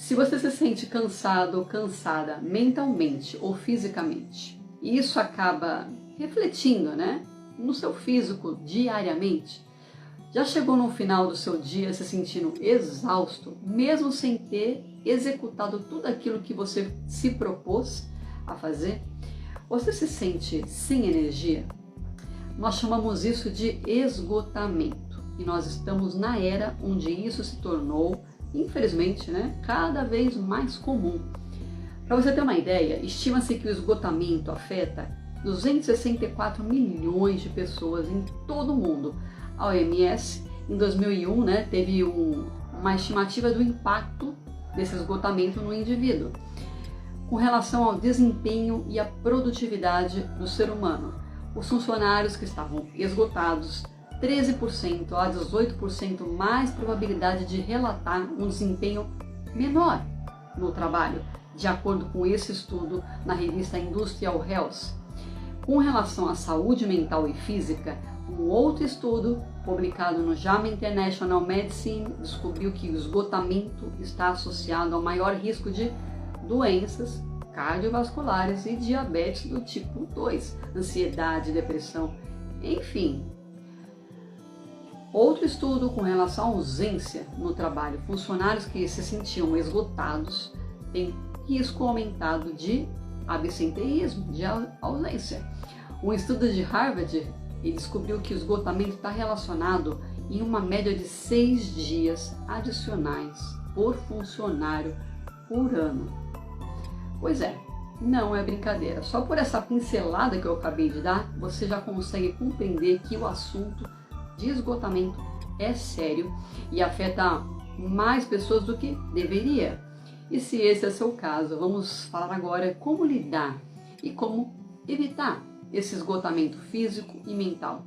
Se você se sente cansado ou cansada mentalmente ou fisicamente, e isso acaba refletindo, né, no seu físico diariamente, já chegou no final do seu dia se sentindo exausto, mesmo sem ter executado tudo aquilo que você se propôs a fazer? Você se sente sem energia? Nós chamamos isso de esgotamento e nós estamos na era onde isso se tornou, infelizmente, né, cada vez mais comum. Para você ter uma ideia, estima-se que o esgotamento afeta 264 milhões de pessoas em todo o mundo. A OMS, em 2001, né, teve uma estimativa do impacto desse esgotamento no indivíduo, com relação ao desempenho e à produtividade do ser humano. Os funcionários que estavam esgotados, 13% a 18% mais probabilidade de relatar um desempenho menor no trabalho, de acordo com esse estudo na revista Industrial Health. Com relação à saúde mental e física, um outro estudo publicado no JAMA International Medicine descobriu que o esgotamento está associado ao maior risco de doenças cardiovasculares e diabetes do tipo 2, ansiedade, depressão, enfim. Outro estudo com relação à ausência no trabalho, funcionários que se sentiam esgotados têm risco aumentado de absenteísmo, de ausência. Um estudo de Harvard descobriu que o esgotamento está relacionado em uma média de 6 dias adicionais por funcionário por ano. Pois é, não é brincadeira. Só por essa pincelada que eu acabei de dar, você já consegue compreender que o assunto de esgotamento é sério e afeta mais pessoas do que deveria. E se esse é o seu caso, vamos falar agora como lidar e como evitar esse esgotamento físico e mental.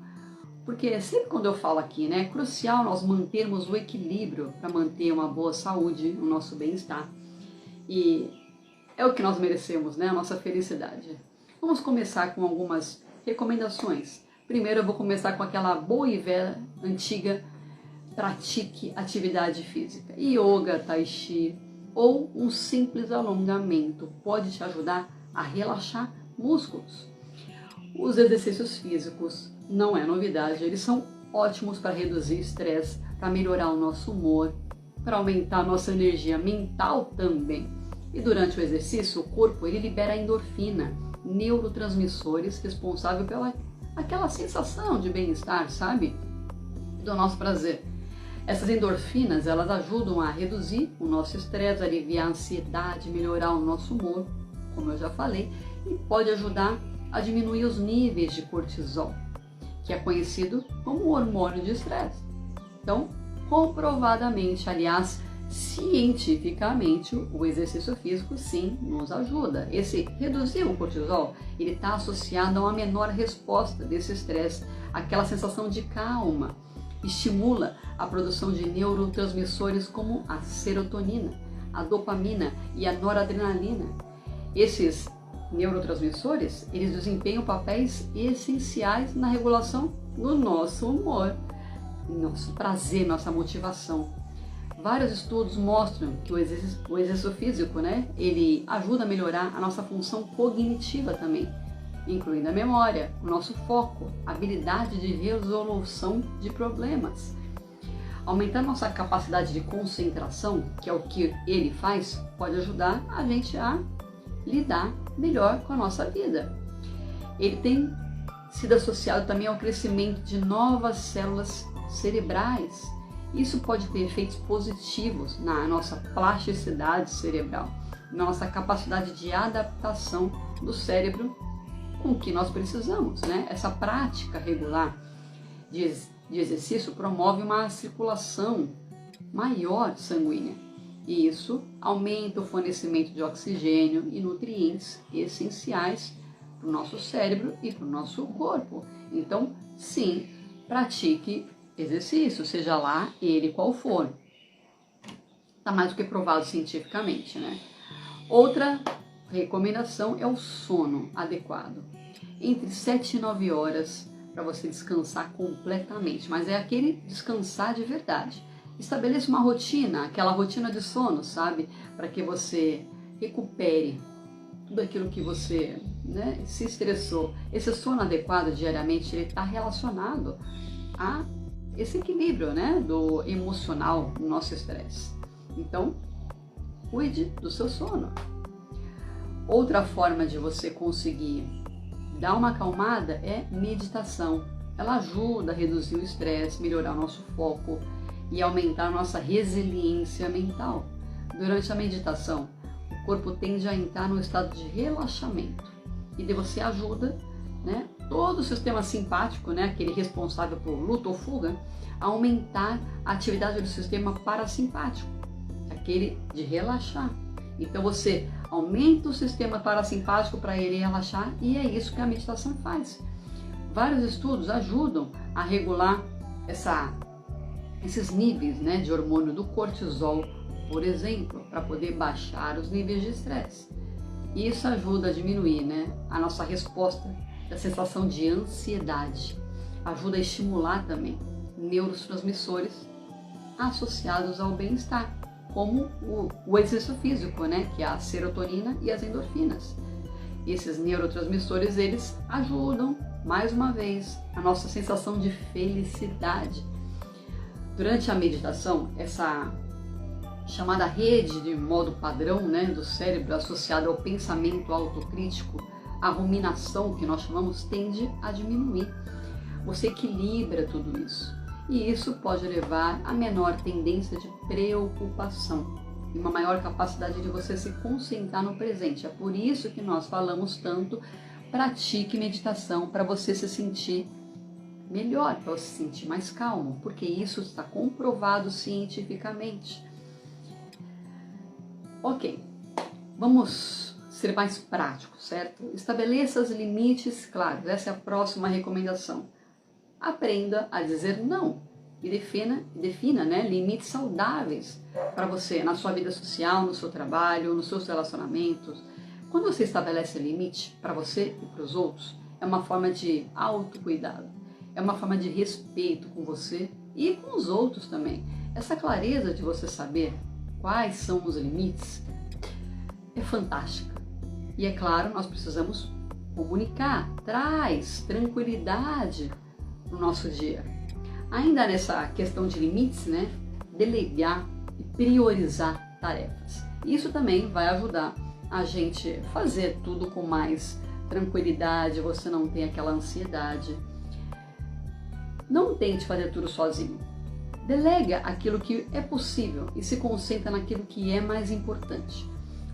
Porque sempre quando eu falo aqui, né, é crucial nós mantermos o equilíbrio para manter uma boa saúde, o nosso bem-estar. E é o que nós merecemos, né, a nossa felicidade. Vamos começar com algumas recomendações. Primeiro eu vou começar com aquela boa e velha antiga: pratique atividade física. Yoga, tai chi ou um simples alongamento pode te ajudar a relaxar músculos. Os exercícios físicos não é novidade, eles são ótimos para reduzir estresse, para melhorar o nosso humor, para aumentar a nossa energia mental também. E durante o exercício, o corpo ele libera endorfina, neurotransmissores responsáveis pela aquela sensação de bem-estar, sabe? Do nosso prazer. Essas endorfinas, elas ajudam a reduzir o nosso estresse, aliviar a ansiedade, melhorar o nosso humor, como eu já falei, e pode ajudar a diminuir os níveis de cortisol, que é conhecido como hormônio de estresse. Então, comprovadamente, aliás, cientificamente, o exercício físico sim nos ajuda. Esse reduzir o cortisol, ele está associado a uma menor resposta desse estresse, aquela sensação de calma. Estimula a produção de neurotransmissores como a serotonina, a dopamina e a noradrenalina. Esses neurotransmissores, eles desempenham papéis essenciais na regulação do nosso humor, nosso prazer, nossa motivação. Vários estudos mostram que o exercício físico, né, ele ajuda a melhorar a nossa função cognitiva também, incluindo a memória, o nosso foco, a habilidade de resolução de problemas. Aumentar nossa capacidade de concentração, que é o que ele faz, pode ajudar a gente a lidar melhor com a nossa vida. Ele tem sido associado também ao crescimento de novas células cerebrais. Isso pode ter efeitos positivos na nossa plasticidade cerebral, na nossa capacidade de adaptação do cérebro com o que nós precisamos, né? Essa prática regular de exercício promove uma circulação maior sanguínea e isso aumenta o fornecimento de oxigênio e nutrientes essenciais para o nosso cérebro e para o nosso corpo. Então, sim, pratique exercício, seja lá ele qual for. Está mais do que provado cientificamente, né? Outra recomendação é o sono adequado. Entre 7 e 9 horas para você descansar completamente, mas é aquele descansar de verdade. Estabeleça uma rotina, aquela rotina de sono, sabe? Para que você recupere tudo aquilo que você, né, se estressou. Esse sono adequado diariamente, ele está relacionado a esse equilíbrio, né, do emocional no nosso estresse. Então, cuide do seu sono. Outra forma de você conseguir dar uma acalmada é meditação. Ela ajuda a reduzir o estresse, melhorar o nosso foco e aumentar a nossa resiliência mental. Durante a meditação, o corpo tende a entrar num estado de relaxamento e daí você ajuda, né, todo o sistema simpático, né, aquele responsável por luta ou fuga, a aumentar a atividade do sistema parasimpático, aquele de relaxar. Então você aumenta o sistema parasimpático para ele relaxar e é isso que a meditação faz. Vários estudos ajudam a regular esses níveis, né, de hormônio do cortisol, por exemplo, para poder baixar os níveis de estresse. E isso ajuda a diminuir, né, a nossa resposta da sensação de ansiedade. Ajuda a estimular também neurotransmissores associados ao bem-estar, como o exercício físico, né, que é a serotonina e as endorfinas. E esses neurotransmissores, eles ajudam, mais uma vez, a nossa sensação de felicidade. Durante a meditação, essa chamada rede de modo padrão, né, do cérebro associada ao pensamento autocrítico, a ruminação, que nós chamamos, tende a diminuir. Você equilibra tudo isso. E isso pode levar a menor tendência de preocupação e uma maior capacidade de você se concentrar no presente. É por isso que nós falamos tanto, pratique meditação para você se sentir melhor, para você se sentir mais calmo, porque isso está comprovado cientificamente. Ok, vamos ser mais práticos, certo? Estabeleça os limites claros, essa é a próxima recomendação. Aprenda a dizer não e defina, né, limites saudáveis para você na sua vida social, no seu trabalho, nos seus relacionamentos. Quando você estabelece limite para você e para os outros, é uma forma de autocuidado, é uma forma de respeito com você e com os outros também. Essa clareza de você saber quais são os limites é fantástica. E é claro, nós precisamos comunicar, traz tranquilidade no nosso dia. Ainda nessa questão de limites, né, delegar e priorizar tarefas. Isso também vai ajudar a gente fazer tudo com mais tranquilidade, você não tem aquela ansiedade. Não tente fazer tudo sozinho. Delega aquilo que é possível e se concentra naquilo que é mais importante.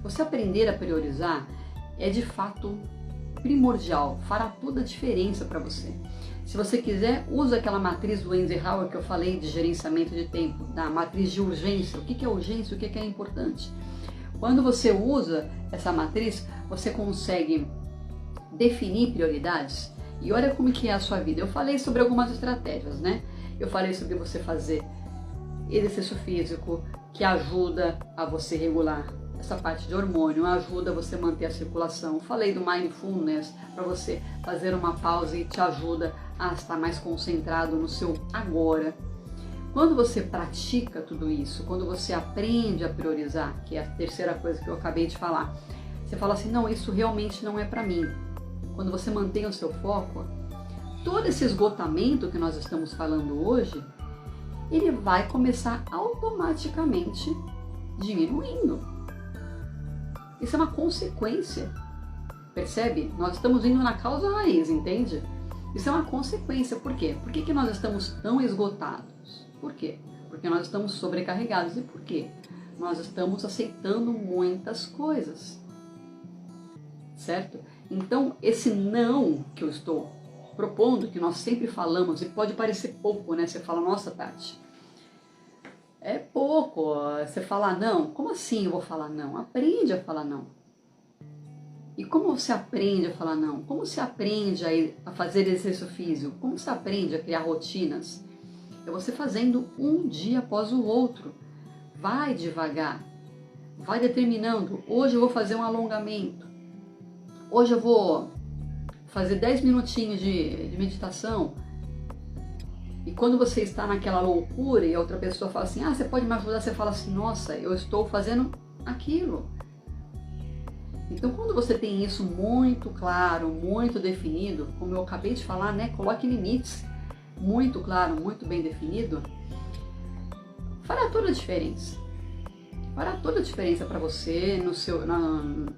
Você aprender a priorizar é de fato primordial, fará toda a diferença para você. Se você quiser, usa aquela matriz do Eisenhower que eu falei de gerenciamento de tempo, da matriz de urgência. O que é urgência, o que é importante? Quando você usa essa matriz, você consegue definir prioridades. E olha como que é a sua vida. Eu falei sobre algumas estratégias, né? Eu falei sobre você fazer exercício físico, que ajuda a você regular essa parte de hormônio, ajuda você a manter a circulação. Falei do mindfulness, para você fazer uma pausa e te ajuda a estar mais concentrado no seu agora. Quando você pratica tudo isso, quando você aprende a priorizar, que é a terceira coisa que eu acabei de falar, você fala assim, não, isso realmente não é para mim. Quando você mantém o seu foco, todo esse esgotamento que nós estamos falando hoje, ele vai começar automaticamente diminuindo. Isso é uma consequência, percebe? Nós estamos indo na causa raiz, entende? Isso é uma consequência. Por quê? Por que nós estamos tão esgotados? Por quê? Porque nós estamos sobrecarregados. E por quê? Nós estamos aceitando muitas coisas, certo? Então, esse não que eu estou propondo, que nós sempre falamos, e pode parecer pouco, né? Você fala, nossa, Tati, é pouco, você fala não. Como assim eu vou falar não? Aprende a falar não. E como você aprende a falar não? Como você aprende a fazer exercício físico? Como você aprende a criar rotinas? É você fazendo um dia após o outro. Vai devagar. Vai determinando. Hoje eu vou fazer um alongamento. Hoje eu vou fazer 10 minutinhos de meditação. E quando você está naquela loucura e a outra pessoa fala assim, você pode me ajudar? Você fala assim, nossa, eu estou fazendo aquilo. Então, quando você tem isso muito claro, muito definido, como eu acabei de falar, né? Coloque limites muito claro, muito bem definido, fará toda a diferença. Fará toda a diferença para você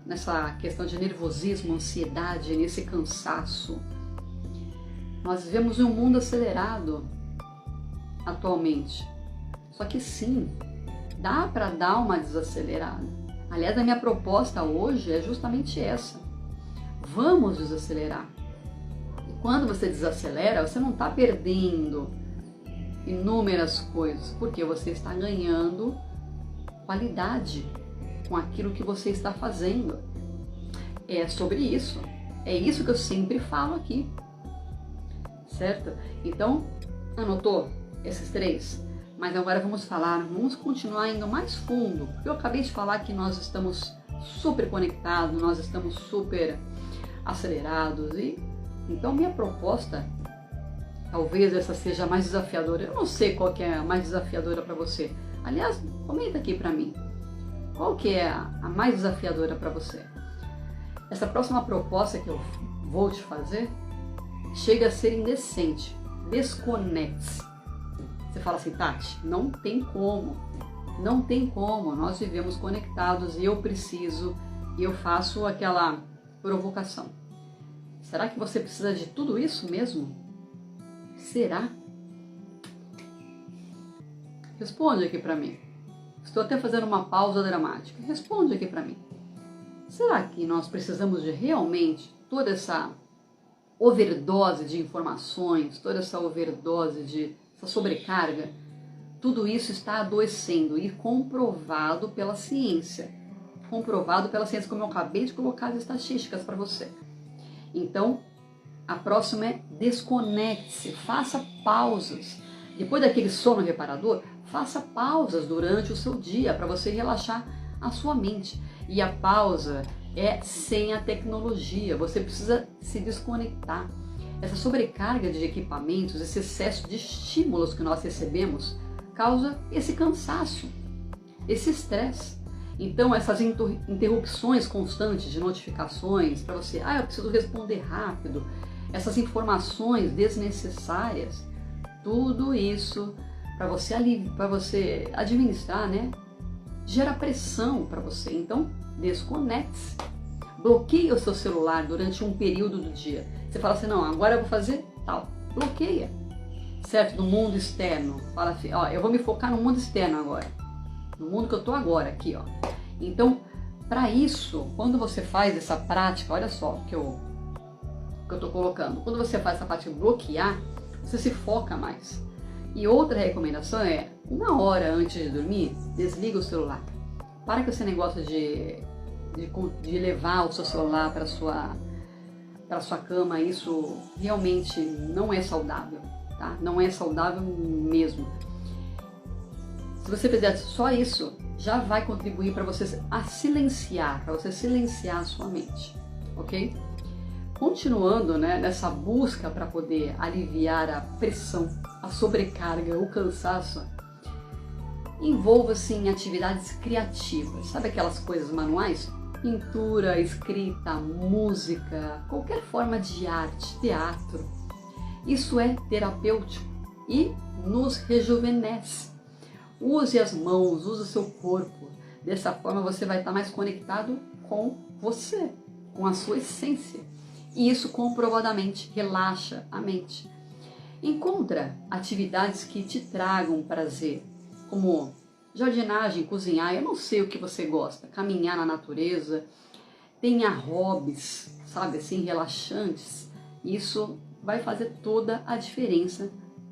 nessa questão de nervosismo, ansiedade, nesse cansaço. Nós vivemos em um mundo acelerado atualmente. Só que sim, dá para dar uma desacelerada. Aliás, a minha proposta hoje é justamente essa. Vamos desacelerar. E quando você desacelera, você não está perdendo inúmeras coisas, porque você está ganhando qualidade com aquilo que você está fazendo. É sobre isso. É isso que eu sempre falo aqui. Certo? Então, anotou esses 3? Mas agora vamos continuar indo mais fundo, porque eu acabei de falar que nós estamos super conectados, nós estamos super acelerados, e então minha proposta, talvez essa seja a mais desafiadora, eu não sei qual que é a mais desafiadora para você, aliás, comenta aqui para mim, qual que é a mais desafiadora para você? Essa próxima proposta que eu vou te fazer, chega a ser indecente, desconecte-se. Você fala assim, Tati, não tem como, nós vivemos conectados e eu faço aquela provocação. Será que você precisa de tudo isso mesmo? Será? Responde aqui para mim. Estou até fazendo uma pausa dramática. Responde aqui para mim. Será que nós precisamos de realmente toda essa overdose de informações, toda essa overdose de essa sobrecarga? Tudo isso está adoecendo e comprovado pela ciência. Comprovado pela ciência, como eu acabei de colocar as estatísticas para você. Então, a próxima é desconecte-se, faça pausas. Depois daquele sono reparador, faça pausas durante o seu dia para você relaxar a sua mente. E a pausa é sem a tecnologia, você precisa se desconectar. Essa sobrecarga de equipamentos, esse excesso de estímulos que nós recebemos, causa esse cansaço, esse estresse. Então, essas interrupções constantes de notificações para você, eu preciso responder rápido, essas informações desnecessárias, tudo isso para você administrar, né? Gera pressão para você. Então, desconecte-se. Bloqueie o seu celular durante um período do dia. Você fala assim, não, agora eu vou fazer tal. Bloqueia. Certo? No mundo externo. Fala assim, eu vou me focar no mundo externo agora. No mundo que eu tô agora, aqui, ó. Então, para isso, quando você faz essa prática, olha só o que eu tô colocando. Quando você faz essa prática de bloquear, você se foca mais. E outra recomendação é, 1 hora antes de dormir, desliga o celular. Para com esse negócio de levar o seu celular para sua cama, isso realmente não é saudável, tá? Não é saudável mesmo. Se você fizer só isso, já vai contribuir para você silenciar a sua mente, ok? Continuando, né, nessa busca para poder aliviar a pressão, a sobrecarga, o cansaço, envolva-se em atividades criativas, sabe aquelas coisas manuais? Pintura, escrita, música, qualquer forma de arte, teatro. Isso é terapêutico e nos rejuvenesce. Use as mãos, use o seu corpo. Dessa forma você vai estar mais conectado com você, com a sua essência. E isso comprovadamente relaxa a mente. Encontra atividades que te tragam prazer, como jardinagem, cozinhar, eu não sei o que você gosta, caminhar na natureza, tenha hobbies, sabe, assim, relaxantes. Isso vai fazer toda a diferença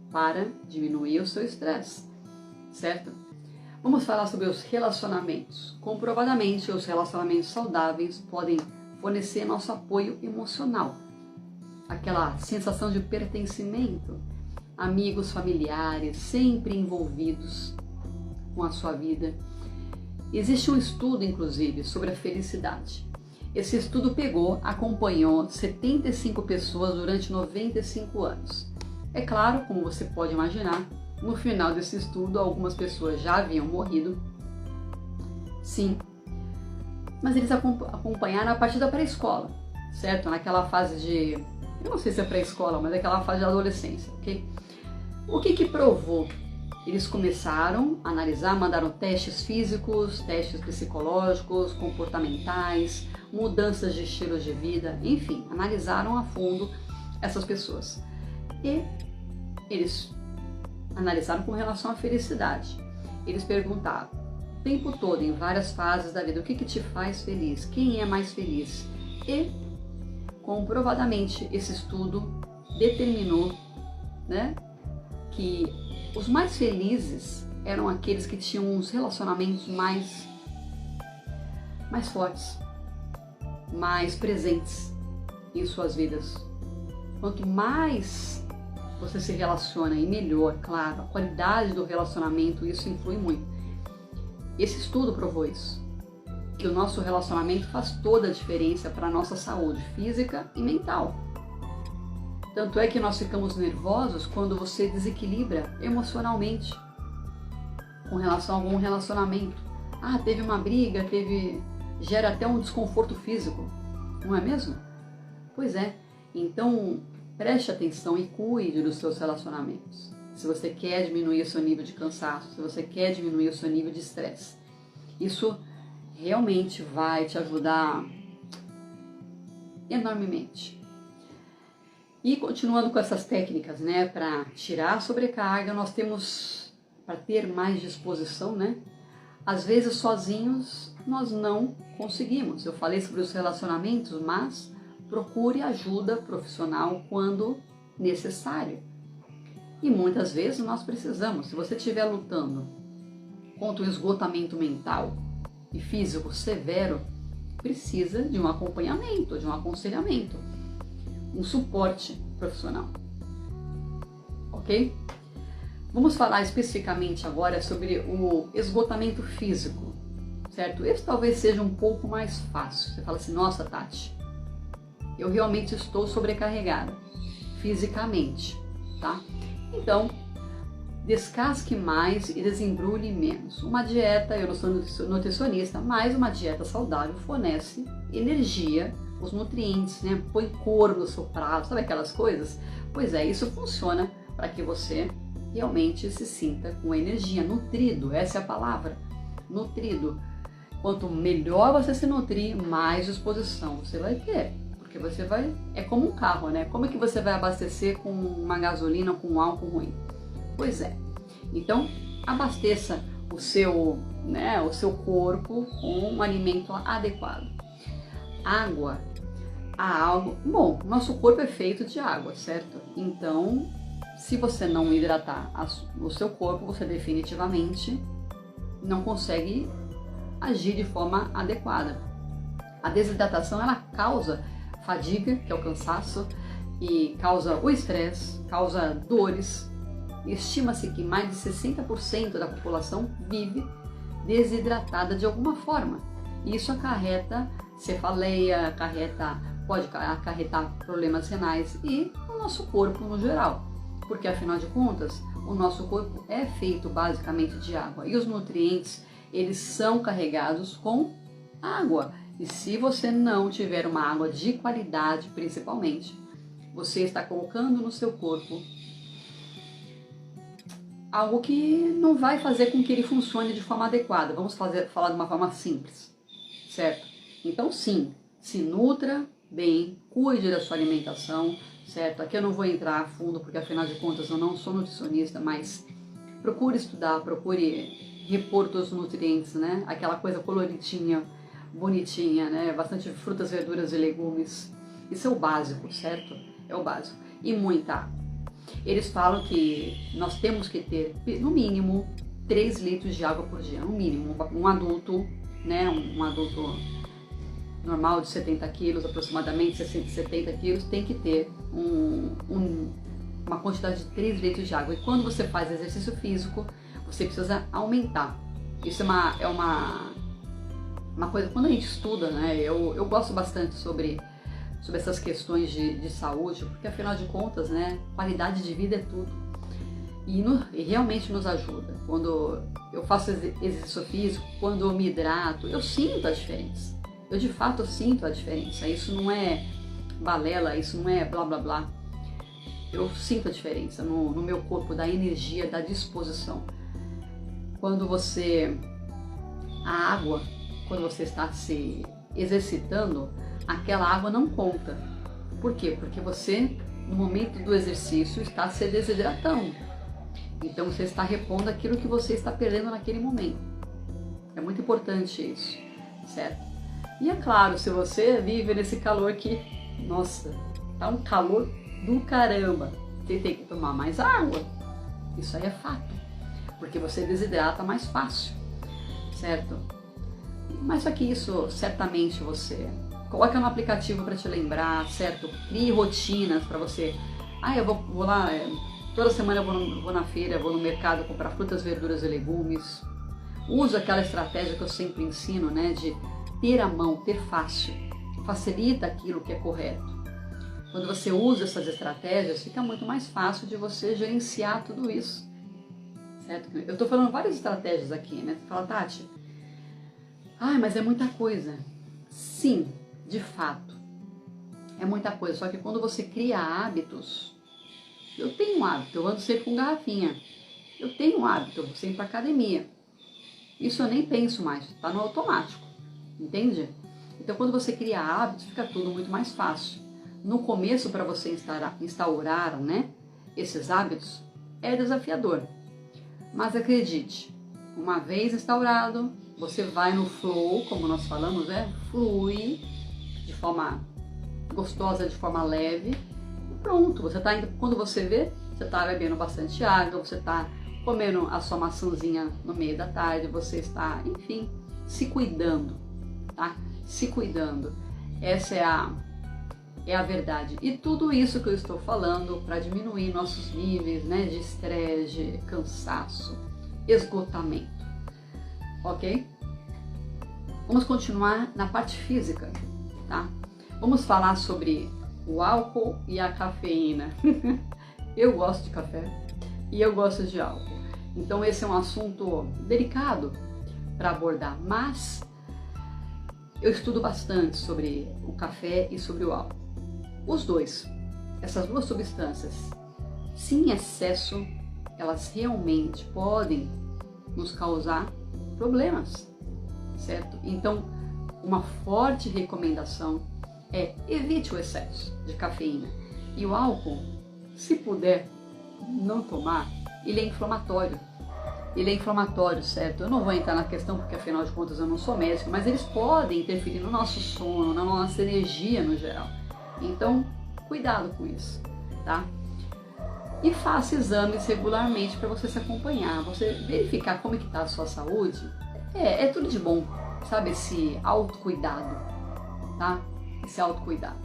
para diminuir o seu estresse, certo? Vamos falar sobre os relacionamentos. Comprovadamente, os relacionamentos saudáveis podem fornecer nosso apoio emocional, aquela sensação de pertencimento, amigos, familiares, sempre envolvidos com a sua vida. Existe um estudo, inclusive, sobre a felicidade. Esse estudo acompanhou 75 pessoas durante 95 anos. É claro, como você pode imaginar, no final desse estudo algumas pessoas já haviam morrido, sim, mas eles acompanharam a partir da pré-escola, certo? Naquela fase de, eu não sei se é pré-escola, mas aquela fase de adolescência, ok? O que provou? Eles começaram a analisar, mandaram testes físicos, testes psicológicos, comportamentais, mudanças de estilo de vida, enfim, analisaram a fundo essas pessoas. E eles analisaram com relação à felicidade. Eles perguntaram o tempo todo, em várias fases da vida, o que te faz feliz? Quem é mais feliz? E, comprovadamente, esse estudo determinou, né, que os mais felizes eram aqueles que tinham uns relacionamentos mais fortes, mais presentes em suas vidas. Quanto mais você se relaciona e melhor, claro, a qualidade do relacionamento, isso influi muito. Esse estudo provou isso, que o nosso relacionamento faz toda a diferença para a nossa saúde física e mental. Tanto é que nós ficamos nervosos quando você desequilibra emocionalmente com relação a algum relacionamento. Ah, teve uma briga, gera até um desconforto físico, não é mesmo? Pois é, então preste atenção e cuide dos seus relacionamentos. Se você quer diminuir o seu nível de cansaço, se você quer diminuir o seu nível de estresse, isso realmente vai te ajudar enormemente. E continuando com essas técnicas, né, para tirar a sobrecarga, nós temos, para ter mais disposição, né, às vezes sozinhos nós não conseguimos. Eu falei sobre os relacionamentos, mas procure ajuda profissional quando necessário. E muitas vezes nós precisamos. Se você estiver lutando contra um esgotamento mental e físico severo, precisa de um acompanhamento, de um aconselhamento, um suporte profissional. Ok? Vamos falar especificamente agora sobre o esgotamento físico, certo? Esse talvez seja um pouco mais fácil. Você fala assim, nossa, Tati, eu realmente estou sobrecarregada fisicamente, tá? Então, descasque mais e desembrulhe menos. Uma dieta, eu não sou nutricionista, mas uma dieta saudável fornece energia, os nutrientes, né? Põe cor no seu prato, sabe aquelas coisas? Pois é, isso funciona para que você realmente se sinta com energia, nutrido, essa é a palavra, nutrido. Quanto melhor você se nutrir, mais disposição você vai ter. Porque você vai, é como um carro, né? Como é que você vai abastecer com uma gasolina ou com um álcool ruim? Pois é. Então, abasteça o seu corpo com um alimento adequado. Água. Bom, nosso corpo é feito de água, certo? Então, se você não hidratar o seu corpo, você definitivamente não consegue agir de forma adequada. A desidratação, ela causa fadiga, que é o cansaço, e causa o estresse, causa dores. Estima-se que mais de 60% da população vive desidratada de alguma forma. Isso acarreta cefaleia, pode acarretar problemas renais e o nosso corpo no geral. Porque afinal de contas, o nosso corpo é feito basicamente de água e os nutrientes, eles são carregados com água. E se você não tiver uma água de qualidade, principalmente, você está colocando no seu corpo algo que não vai fazer com que ele funcione de forma adequada. Vamos falar de uma forma simples, certo? Então sim, se nutra bem, cuide da sua alimentação, certo? Aqui eu não vou entrar a fundo, porque afinal de contas eu não sou nutricionista, mas procure estudar, procure repor todos os nutrientes, né? Aquela coisa coloridinha, bonitinha, né? Bastante frutas, verduras e legumes. Isso é o básico, certo? É o básico. E muita água. Eles falam que nós temos que ter, no mínimo, 3 litros de água por dia. No mínimo. Um adulto, né? Um adulto normal de 70 quilos, aproximadamente 70 quilos, tem que ter uma quantidade de 3 litros de água. E quando você faz exercício físico, você precisa aumentar. Isso é uma coisa, quando a gente estuda, né, eu gosto bastante sobre sobre essas questões de saúde, porque afinal de contas, né, qualidade de vida é tudo. E realmente nos ajuda. Quando eu faço exercício físico, quando eu me hidrato, eu sinto a diferença. Eu de fato sinto a diferença. Isso não é balela, isso não é blá blá blá. Eu sinto a diferença no meu corpo, da energia, da disposição. Quando a água, quando você está se exercitando, aquela água não conta. Por quê? Porque você, no momento do exercício, está se desidratando. Então você está repondo aquilo que você está perdendo naquele momento. É muito importante isso, certo? E é claro, se você vive nesse calor que, nossa, tá um calor do caramba, você tem que tomar mais água. Isso aí é fato, porque você desidrata mais fácil, certo? Mas só que isso, certamente você coloca no aplicativo para te lembrar, certo? Crie rotinas para você. Eu vou lá, toda semana eu vou na feira, vou no mercado comprar frutas, verduras e legumes. Uso aquela estratégia que eu sempre ensino, né? De ter à mão, ter fácil. Facilita aquilo que é correto. Quando você usa essas estratégias, fica muito mais fácil de você gerenciar tudo isso, certo? Eu estou falando várias estratégias aqui, né? Você fala, Tati, mas é muita coisa. Sim, de fato, é muita coisa. Só que quando você cria hábitos, eu tenho um hábito, eu ando sempre com garrafinha. Eu tenho um hábito, eu vou sempre para academia. Isso eu nem penso mais, está no automático, entende? Então quando você cria hábitos, fica tudo muito mais fácil. No começo, para você instaurar, né, esses hábitos, é desafiador. Mas acredite, uma vez instaurado, você vai no flow, como nós falamos, flui de forma gostosa, de forma leve, e pronto, você tá indo, quando você vê, você está bebendo bastante água, você está comendo a sua maçãzinha no meio da tarde, você está, enfim, se cuidando, tá? Se cuidando. Essa é a verdade. E tudo isso que eu estou falando para diminuir nossos níveis, né, de estresse, de cansaço, esgotamento. Ok? Vamos continuar na parte física, tá? Vamos falar sobre o álcool e a cafeína. Eu gosto de café e eu gosto de álcool. Então esse é um assunto delicado para abordar, mas eu estudo bastante sobre o café e sobre o álcool. Os dois, essas duas substâncias, se em excesso, elas realmente podem nos causar problemas, certo? Então, uma forte recomendação é evite o excesso de cafeína. E o álcool, se puder não tomar, ele é inflamatório. Ele é inflamatório, certo? Eu não vou entrar na questão porque afinal de contas eu não sou médico, mas eles podem interferir no nosso sono, na nossa energia no geral. Então, cuidado com isso, tá? E faça exames regularmente para você se acompanhar, você verificar como é que tá a sua saúde. É tudo de bom, sabe? Esse autocuidado, tá? Esse autocuidado.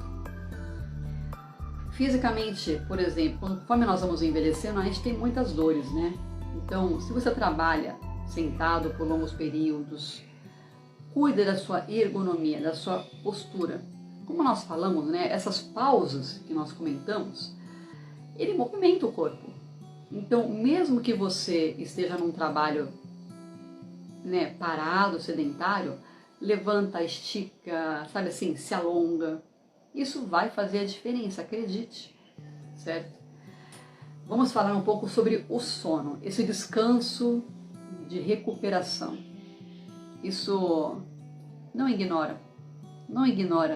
Fisicamente, por exemplo, conforme nós vamos envelhecendo, a gente tem muitas dores, né? Então, se você trabalha sentado por longos períodos, cuida da sua ergonomia, da sua postura. Como nós falamos, né, essas pausas que nós comentamos, ele movimenta o corpo. Então, mesmo que você esteja num trabalho, né, parado, sedentário, levanta, estica, sabe assim, se alonga. Isso vai fazer a diferença, acredite, certo? Vamos falar um pouco sobre o sono, esse descanso de recuperação. Isso não ignora,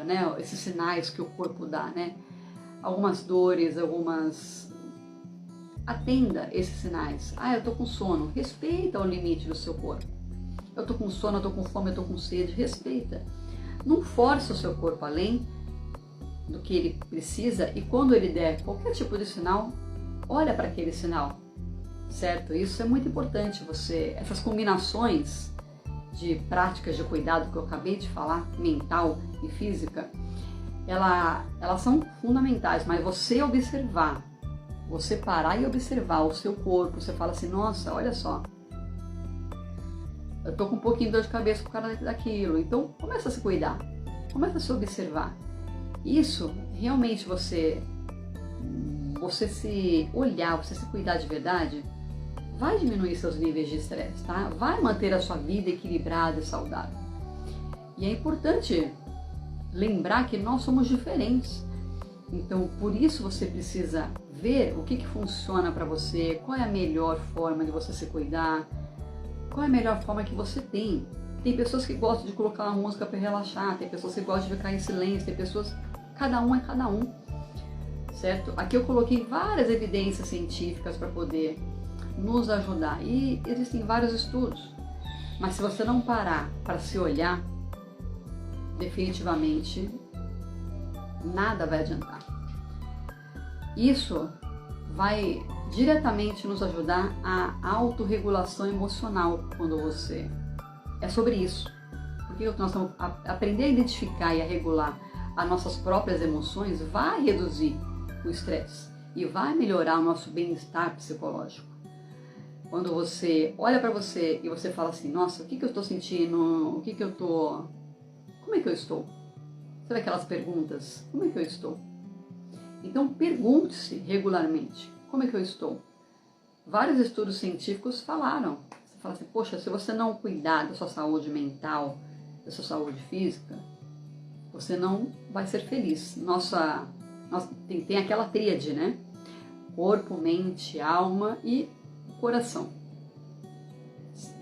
né, esses sinais que o corpo dá, né? Algumas dores, atenda esses sinais. Eu tô com sono, respeita o limite do seu corpo. Eu tô com sono, eu tô com fome, eu tô com sede, respeita. Não force o seu corpo além do que ele precisa e quando ele der qualquer tipo de sinal, olha para aquele sinal, certo? Isso é muito importante, essas combinações de práticas de cuidado que eu acabei de falar, mental e física, elas são fundamentais, mas você observar, você parar e observar o seu corpo, você fala assim, nossa, olha só, eu tô com um pouquinho de dor de cabeça por causa daquilo, então começa a se cuidar, começa a se observar. Isso realmente você se olhar, você se cuidar de verdade, vai diminuir seus níveis de estresse, tá? Vai manter a sua vida equilibrada e saudável. E é importante lembrar que nós somos diferentes. Então, por isso você precisa ver o que funciona para você, qual é a melhor forma de você se cuidar, qual é a melhor forma que você tem. Tem pessoas que gostam de colocar uma música para relaxar, tem pessoas que gostam de ficar em silêncio, tem pessoas... Cada um é cada um, certo? Aqui eu coloquei várias evidências científicas para poder nos ajudar e existem vários estudos. Mas se você não parar para se olhar, definitivamente nada vai adiantar. Isso vai diretamente nos ajudar a autorregulação emocional quando você... É sobre isso. Porque nós estamos aprender a identificar e a regular as nossas próprias emoções vai reduzir o estresse e vai melhorar o nosso bem-estar psicológico. Quando você olha para você e você fala assim, nossa, o que eu estou sentindo? Como é que eu estou? Sabe aquelas perguntas? Como é que eu estou? Então pergunte-se regularmente, como é que eu estou? Vários estudos científicos falaram. Você fala assim, poxa, se você não cuidar da sua saúde mental, da sua saúde física, você não vai ser feliz. Tem aquela tríade, né? Corpo, mente, alma e coração.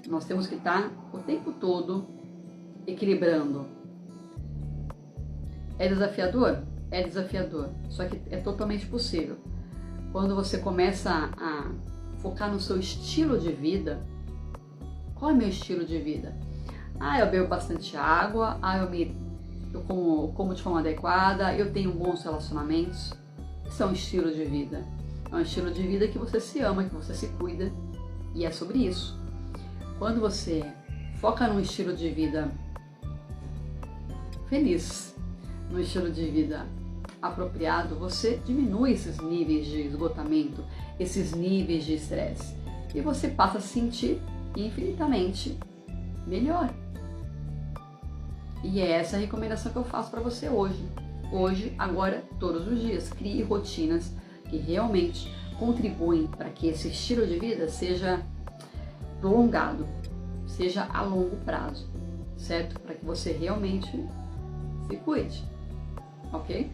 Nós temos que estar o tempo todo equilibrando. É desafiador? É desafiador, só que é totalmente possível. Quando você começa a focar no seu estilo de vida, qual é o meu estilo de vida? Eu bebo bastante água, eu como de forma adequada, eu tenho bons relacionamentos. Isso é um estilo de vida. É um estilo de vida que você se ama, que você se cuida, e é sobre isso. Quando você foca num estilo de vida feliz, num estilo de vida apropriado, você diminui esses níveis de esgotamento, esses níveis de estresse, e você passa a se sentir infinitamente melhor. E é essa a recomendação que eu faço para você hoje. Hoje, agora, todos os dias. Crie rotinas que realmente contribuem para que esse estilo de vida seja prolongado, seja a longo prazo, certo? Para que você realmente se cuide, ok?